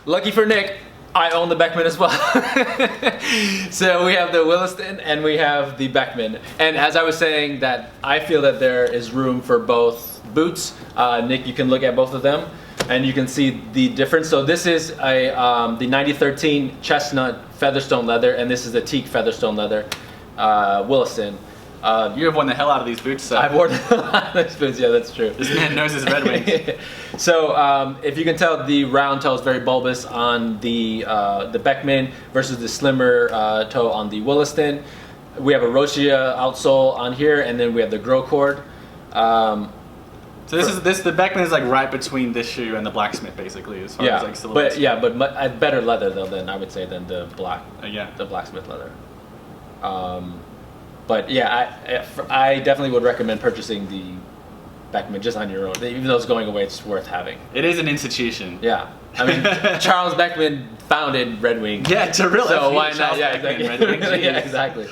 lucky for Nick, I own the Beckman as well. So we have the Williston and we have the Beckman. And as I was saying, that I feel that there is room for both boots. Nick, you can look at both of them and you can see the difference. So this is the 9013 chestnut featherstone leather, and this is the teak featherstone leather Williston. You have worn the hell out of these boots, so. I've worn a lot of these boots, yeah, that's true. This man knows his Red Wings. So if you can tell, the round toe is very bulbous on the Beckman versus the slimmer toe on the Williston. We have a Rochia outsole on here, and then we have the grow cord. So the Beckman is like right between this shoe and the blacksmith, basically, as far as like silhouettes. But better leather though, than I would say, than the the blacksmith leather. But yeah, I definitely would recommend purchasing the Beckman just on your own. Even though it's going away, it's worth having. It is an institution. Yeah, I mean, Charles Beckman founded Red Wing. Yeah, it's a real. So why not? Yeah, exactly. Red Wing, yeah, exactly.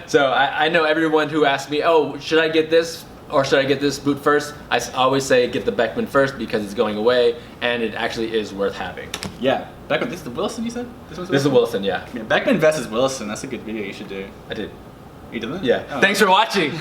So I know everyone who asks me, oh, should I get this or should I get this boot first? I always say get the Beckman first because it's going away and it actually is worth having. Yeah, Beckman. This is the Williston, you said? This is the Williston, yeah. Beckman versus Williston. That's a good video you should do. I did. You did that? Yeah. Oh. Thanks for watching.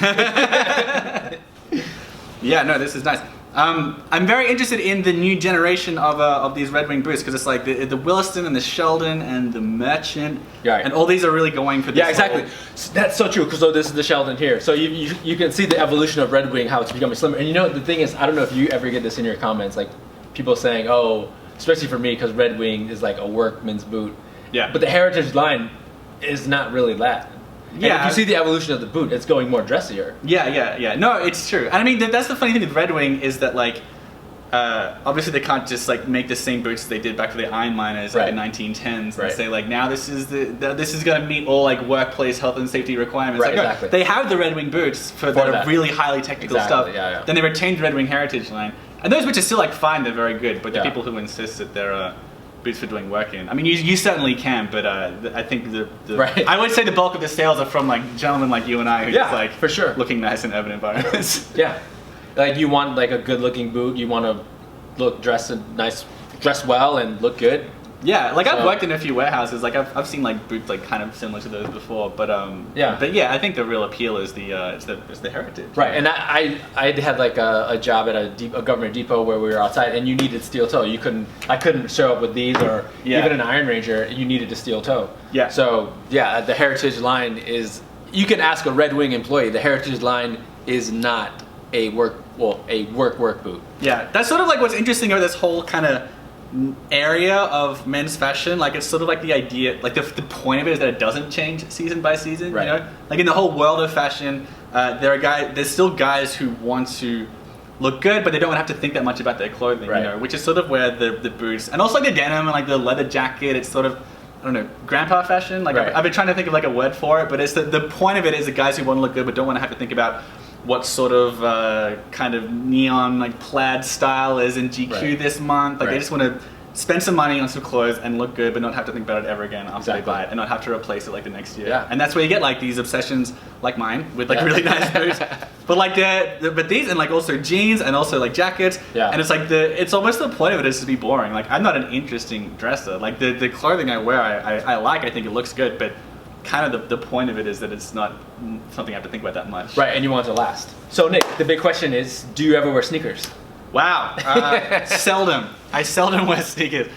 Yeah, no, this is nice. I'm very interested in the new generation of these Red Wing boots because it's like the Williston and the Sheldon and the Merchant, and all these are really going for this. Yeah, exactly. That's so true. Because this is the Sheldon here. So you can see the evolution of Red Wing, how it's becoming slimmer. And you know, the thing is, I don't know if you ever get this in your comments, like people saying, oh, especially for me, because Red Wing is like a workman's boot. Yeah. But the Heritage line is not really that. Yeah, and if you see the evolution of the boot, it's going more dressier. Yeah. No, it's true. And I mean, that's the funny thing with Red Wing is that like, obviously they can't just like make the same boots as they did back for the iron miners like in the 1910s and say like now this is going to meet all like workplace health and safety requirements. Right, like, exactly. They have the Red Wing boots for their really highly technical stuff. Yeah. Then they retained the Red Wing Heritage line, and those boots are still like fine. They're very good, but the people who insist that they're boots for doing work in. I mean, you certainly can, but I think I would say the bulk of the sales are from like gentlemen like you and I who just like for sure looking nice in urban environments. Yeah, like you want like a good-looking boot. You want to look dress well and look good. Yeah, like I've worked in a few warehouses. Like I've seen like boots like kind of similar to those before, but I think the real appeal is the Heritage. Right, and I had like a job at a government depot where we were outside, and you needed steel toe. I couldn't show up with these or even an Iron Ranger. You needed a steel toe. Yeah. So yeah, the Heritage line is. You can ask a Red Wing employee. The Heritage line is not a work boot. Yeah, that's sort of like what's interesting about this whole kind of area of men's fashion. Like it's sort of like the idea, like the point of it is that it doesn't change season by season. Right. You know, like in the whole world of fashion, there's still guys who want to look good, but they don't have to think that much about their clothing. Right. You know, which is sort of where the boots and also like the denim and like the leather jacket. It's sort of, I don't know, grandpa fashion. Like I've been trying to think of like a word for it, but it's the point of it is the guys who want to look good but don't want to have to think about what sort of kind of neon like plaid style is in GQ this month. Like they just want to spend some money on some clothes and look good but not have to think about it ever again after they buy it and not have to replace it like the next year. Yeah. And that's where you get like these obsessions like mine with like really nice boots. But like but these and like also jeans and also like jackets. Yeah. And it's like it's almost the point of it is to be boring. Like I'm not an interesting dresser. Like the clothing I wear I like, I think it looks good, but kind of the point of it is that it's not something I have to think about that much. Right, and you want it to last. So Nick, the big question is, do you ever wear sneakers? Wow, seldom. I seldom wear sneakers.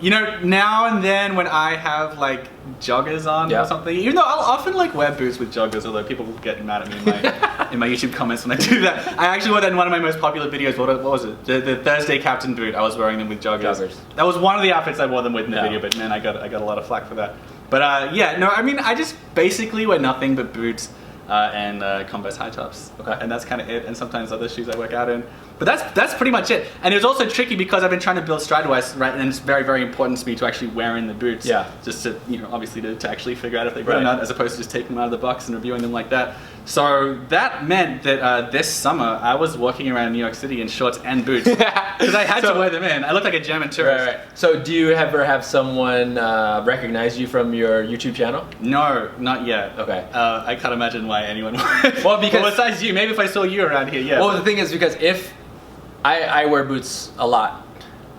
You know, now and then when I have like joggers on or something, even though I'll often like wear boots with joggers, although people will get mad at me in my YouTube comments when I do that. I actually wore that in one of my most popular videos. What was it? The Thursday Captain boot. I was wearing them with joggers. That was one of the outfits I wore them with in the video, but man, I got a lot of flack for that. But I mean, I just basically wear nothing but boots and Converse high tops. Okay. And that's kind of it. And sometimes other shoes I work out in. But that's pretty much it. And it was also tricky because I've been trying to build Stridewise, right? And it's very, very important to me to actually wear in the boots. Yeah. Just to, obviously to actually figure out if they fit or not, as opposed to just taking them out of the box and reviewing them like that. So that meant that this summer I was walking around New York City in shorts and boots because I had to wear them in. I looked like a German tourist. Right. So do you ever have someone recognize you from your YouTube channel? No, not yet. Okay. I can't imagine why anyone would. Well, besides you, maybe if I saw you around here, yeah. Well, the thing is because if I wear boots a lot,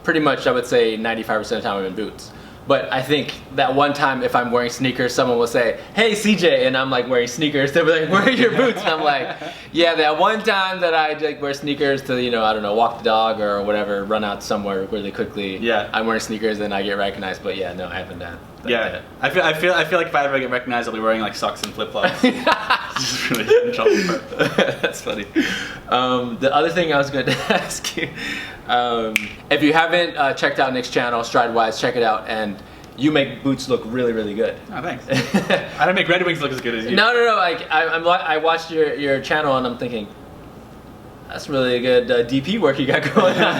pretty much I would say 95% of the time I'm in boots. But I think that one time if I'm wearing sneakers, someone will say, "Hey CJ," and I'm like wearing sneakers. They'll be like, "Where are your boots?" And I'm like, "Yeah, that one time that I like wear sneakers to, you know, I don't know, walk the dog or whatever, run out somewhere really quickly. Yeah. I'm wearing sneakers and I get recognized." But yeah, no, I haven't done that. Yeah, I feel like if I ever get recognized, I'll be wearing like socks and flip flops. Just really get in trouble for it. That's funny. The other thing I was going to ask you, if you haven't checked out Nick's channel, Stridewise, check it out. And you make boots look really, really good. Oh, thanks. I don't make Red Wings look as good as you. No. Like I watched your channel and I'm thinking, that's really good DP work you got going on.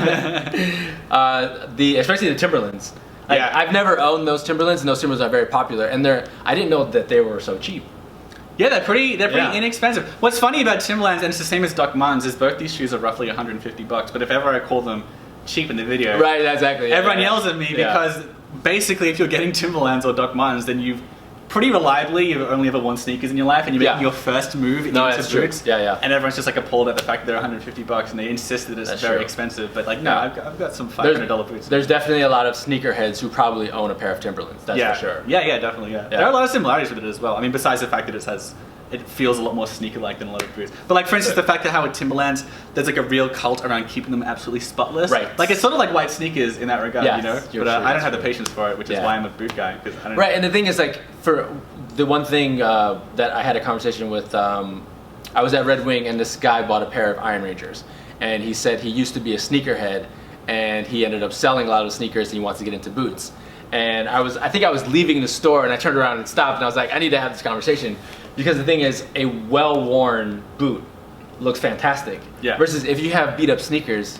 Especially the Timberlands. Yeah. I've never owned those Timberlands, and those Timberlands are very popular. And I didn't know that they were so cheap. Yeah, they're pretty inexpensive. What's funny about Timberlands, and it's the same as Doc Martens, is both these shoes are roughly $150. But if ever I call them cheap in the video, right, exactly. Everyone yells at me because basically, if you're getting Timberlands or Doc Martens, then you've pretty reliably you've only ever worn sneakers in your life, and you're making your first move into boots. Yeah. And everyone's just like appalled at the fact that they're $150, and they insist that it's very expensive. But like, no, I've got some $500 boots. There's definitely a lot of sneakerheads who probably own a pair of Timberlands. That's for sure. Yeah, definitely. Yeah. There are a lot of similarities with it as well. I mean, besides the fact that it feels a lot more sneaker-like than a lot of boots. But like, for instance, the fact that how with Timberlands, there's like a real cult around keeping them absolutely spotless. Right. Like, it's sort of like white sneakers in that regard, you know? But I don't have the patience for it, which is why I'm a boot guy. Because I don't. Right, and the thing is, like, for the one thing that I had a conversation with, I was at Red Wing and this guy bought a pair of Iron Rangers. And he said he used to be a sneakerhead and he ended up selling a lot of sneakers and he wants to get into boots. And I think I was leaving the store and I turned around and stopped and I was like, I need to have this conversation. Because the thing is, a well-worn boot looks fantastic. Yeah. Versus if you have beat-up sneakers,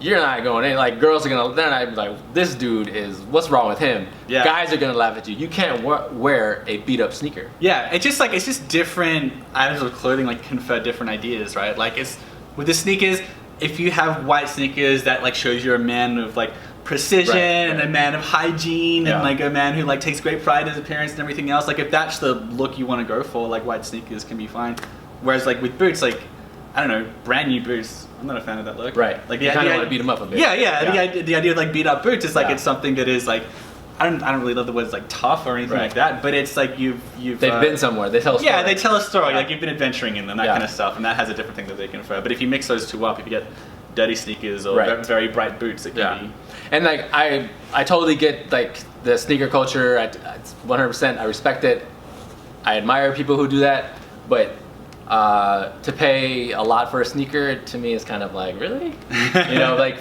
you're not going in. Like, girls are they're not be like, this dude what's wrong with him? Yeah. Guys are gonna laugh at you. You can't wear a beat-up sneaker. Yeah, it's just different items of clothing like confer different ideas, right? Like, it's with the sneakers, if you have white sneakers, that like shows you're a man of like precision and a man of hygiene and like a man who like takes great pride in his appearance and everything else. Like, if that's the look you want to go for, like white sneakers can be fine. Whereas like with boots, like, I don't know, brand new boots, I'm not a fan of that look. Right. Like, you kind of want to beat them up a bit. Yeah. The idea of like beat up boots is like it's something that is like, I don't really love the words like tough or anything like that, but it's like they've been somewhere. They tell a story. Yeah, they tell a story. Like, you've been adventuring in them, that kind of stuff, and that has a different thing that they can infer. But if you mix those two up, if you get dirty sneakers or very bright boots, it can be. And like I totally get like the sneaker culture. It's 100%. I respect it. I admire people who do that, but to pay a lot for a sneaker to me is kind of like, really? You know, like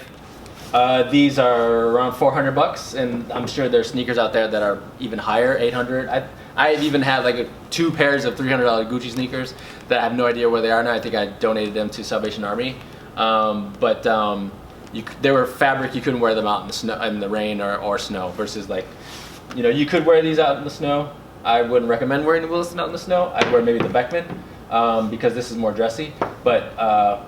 these are around $400, and I'm sure there's sneakers out there that are even higher, $800. I even had like 2 pairs of $300 Gucci sneakers that I have no idea where they are now. I think I donated them to Salvation Army, they were fabric. You couldn't wear them out in the snow, in the rain or snow. Versus like, you know, you could wear these out in the snow. I wouldn't recommend wearing the Williston out in the snow. I'd wear maybe the Beckman because this is more dressy, but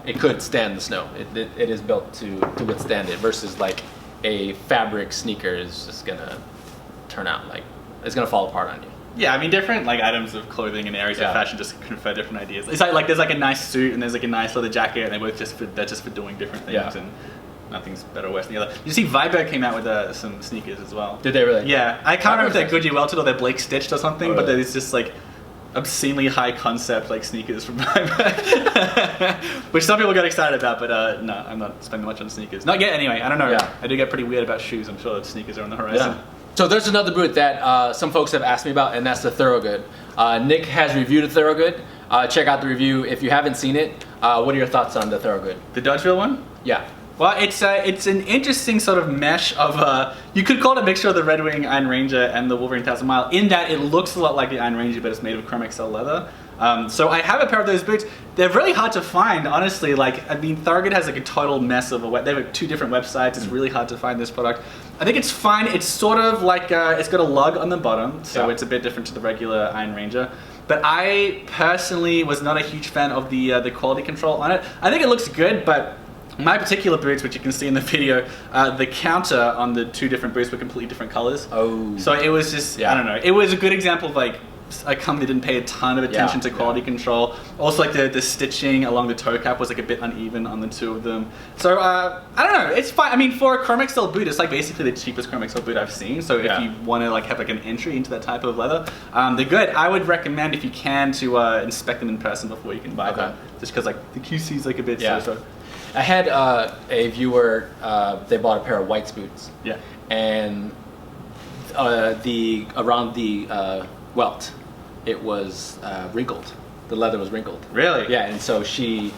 it could stand the snow. It is built to withstand it. Versus like a fabric sneaker is just gonna turn out like it's gonna fall apart on you. Yeah, I mean, different like items of clothing and areas of fashion just confer different ideas. It's like there's like a nice suit and there's like a nice leather jacket, and they're just for doing different things, and nothing's better or worse than the other. You see, Viber came out with some sneakers as well. Did they really? Yeah, I can't remember if they're Goodyear Welted or they're Blake Stitched or something, but it's just like obscenely high concept like sneakers from Viber, which some people get excited about, but no, I'm not spending much on sneakers. Not yet, anyway. I don't know. Yeah. I do get pretty weird about shoes. I'm sure sneakers are on the horizon. Yeah. So there's another boot that some folks have asked me about, and that's the Thorogood. Nick has reviewed a Thorogood. Check out the review if you haven't seen it. What are your thoughts on the Thorogood? The Dodgeville one? Yeah. Well, it's an interesting sort of mesh of, you could call it a mixture of the Red Wing Iron Ranger and the Wolverine 1000 Mile, in that it looks a lot like the Iron Ranger, but it's made of Chrome XL leather. So I have a pair of those boots. They're really hard to find, honestly. Like, I mean, Thorogood has like a total mess of they have 2 different websites. It's really hard to find this product. I think it's fine. It's sort of like, it's got a lug on the bottom, so it's a bit different to the regular Iron Ranger. But I personally was not a huge fan of the quality control on it. I think it looks good, but my particular boots, which you can see in the video, the counter on the 2 different boots were completely different colors. Oh. So it was just, I don't know. It was a good example of like a company didn't pay a ton of attention to quality control. Also, like the stitching along the toe cap was like a bit uneven on the two of them. So I don't know, it's fine. I mean, for a Chrome XL boot, it's like basically the cheapest Chrome XL boot I've seen. So if you want to like have like an entry into that type of leather, they're good. I would recommend, if you can, to inspect them in person before you can buy them, just because like the QC is like a bit so. I had a viewer, they bought a pair of White's boots. Yeah. And around the welt, it was wrinkled. The leather was wrinkled. Really? Yeah, and so she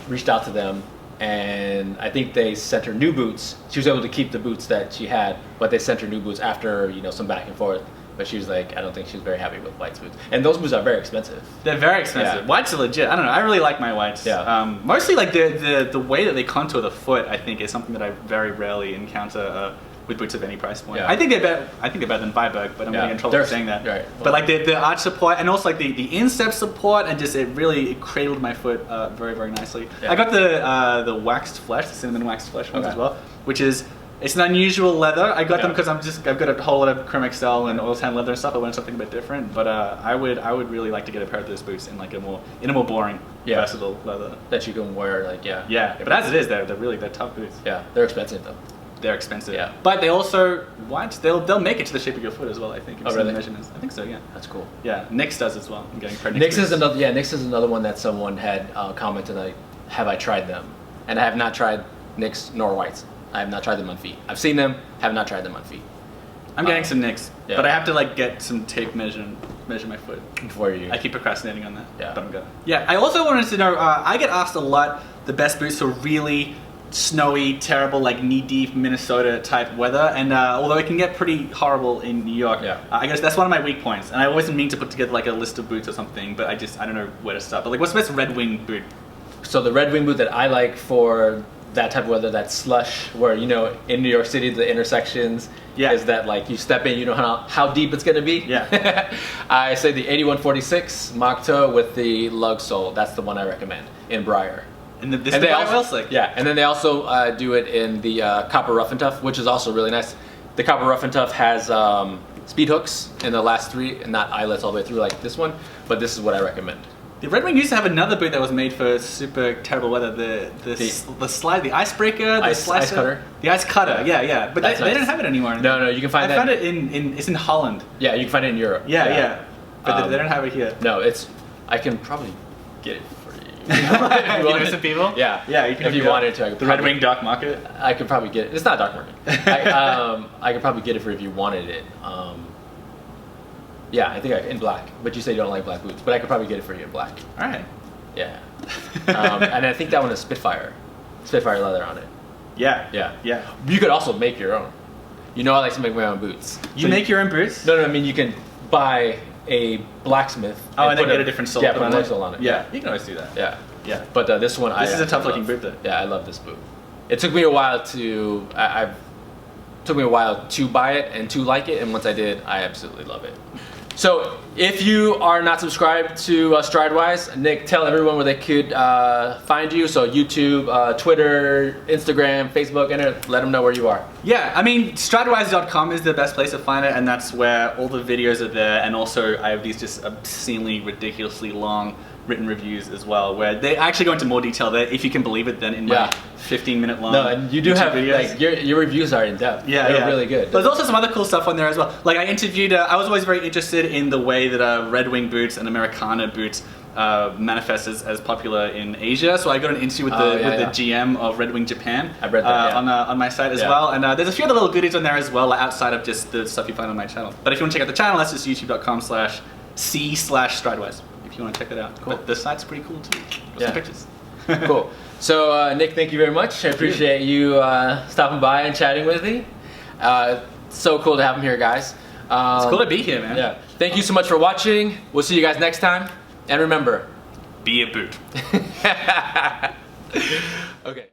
reached out to them, and I think they sent her new boots. She was able to keep the boots that she had, but they sent her new boots after, you know, some back and forth. But she was like, I don't think she was very happy with White's boots. And those boots are very expensive. They're very expensive. Yeah. White's are legit. I don't know. I really like my Whites. Yeah. Mostly like the way that they contour the foot, I think, is something that I very rarely encounter with boots of any price point. Yeah. I think they're better than Viberg, but I'm getting in trouble for saying that. Right. But like the arch support, and also like the instep support, and just it cradled my foot very, very nicely. Yeah. I got the waxed flesh, the cinnamon waxed flesh ones as well, which is, it's an unusual leather. I got them because I've got a whole lot of Chrome XL and oil tan leather and stuff. I wanted something a bit different, but I would really like to get a pair of those boots in like a more boring, versatile leather that you can wear, like But as it is, they're tough boots. Yeah, they're expensive though. They're expensive. Yeah. But they also they'll make it to the shape of your foot as well, I think. Oh, really? Measurements. I think so, yeah. That's cool. Yeah. Nix does as well. I'm getting credit. Nix is another one that someone had commented, like, have I tried them? And I have not tried Nix nor Whites. I have not tried them on feet. I've seen them, have not tried them on feet. I'm getting some Nix, but I have to like get some tape measure my foot. Before you. I keep procrastinating on that. Yeah. But I'm gonna. Yeah. I also wanted to know, I get asked a lot the best boots for really snowy, terrible, like knee-deep Minnesota type weather, and although it can get pretty horrible in New York, I guess that's one of my weak points, and I always mean to put together like a list of boots or something, but I don't know where to start. But like, what's the best Red Wing boot? So the Red Wing boot that I like for that type of weather, that slush, where, you know, in New York City, the intersections is that like you step in, you know how deep it's gonna be. Yeah. I say the 8146 mock toe with the lug sole. That's the one I recommend in Briar. And this is the oil slick. Yeah, and then they also do it in the Copper Rough and Tough, which is also really nice. The Copper Rough and Tough has speed hooks in the last three, and not eyelets all the way through like this one, but this is what I recommend. The Red Wing used to have another boot that was made for super terrible weather. The slide, the icebreaker, the ice cutter. The ice cutter, yeah. But they don't have it anymore. No, you can find that. I found it it's in Holland. Yeah, you can find it in Europe. Yeah. But they don't have it here. No, I can probably get it for you. You know some people? Yeah. You can if you wanted to. The Red Wing Dark Market? I could probably get it. It's not Dark Market. I could probably get it for if you wanted it. Yeah, I think in black. But you say you don't like black boots. But I could probably get it for you in black. All right. Yeah. And I think that one is Spitfire leather on it. Yeah. You could also make your own. You know, I like to make my own boots. You make your own boots? No, I mean, you can buy a blacksmith. And then get a different sole. Yeah, put a lug sole on it. Yeah, you can always do that. Yeah. But this one, this is a tough looking boot though. Yeah, I love this boot. It took me a while to buy it and to like it, and once I did, I absolutely love it. So if you are not subscribed to Stridewise, Nick, tell everyone where they could find you. So YouTube, Twitter, Instagram, Facebook, and let them know where you are. Yeah, I mean, Stridewise.com is the best place to find it, and that's where all the videos are there, and also I have these just obscenely, ridiculously long written reviews as well, where they actually go into more detail there, if you can believe it, than in my 15-minute long. No, and you do YouTube have videos. like your reviews are in depth. They're really good. But there's also some other cool stuff on there as well. Like I interviewed, I was always very interested in the way that Red Wing boots and Americana boots manifest as popular in Asia. So I got an interview with the GM of Red Wing Japan. I read that on my site as well. And there's a few other little goodies on there as well, outside of just the stuff you find on my channel. But if you want to check out the channel, that's just youtube.com/c/Stridewise. If you want to check that out. Cool. But the site's pretty cool too. Got some pictures. Cool. So Nick, thank you very much. I appreciate you stopping by and chatting with me. So cool to have him here, guys. It's cool to be here, man. Yeah. Thank you so much for watching. We'll see you guys next time. And remember, be a boot. Okay.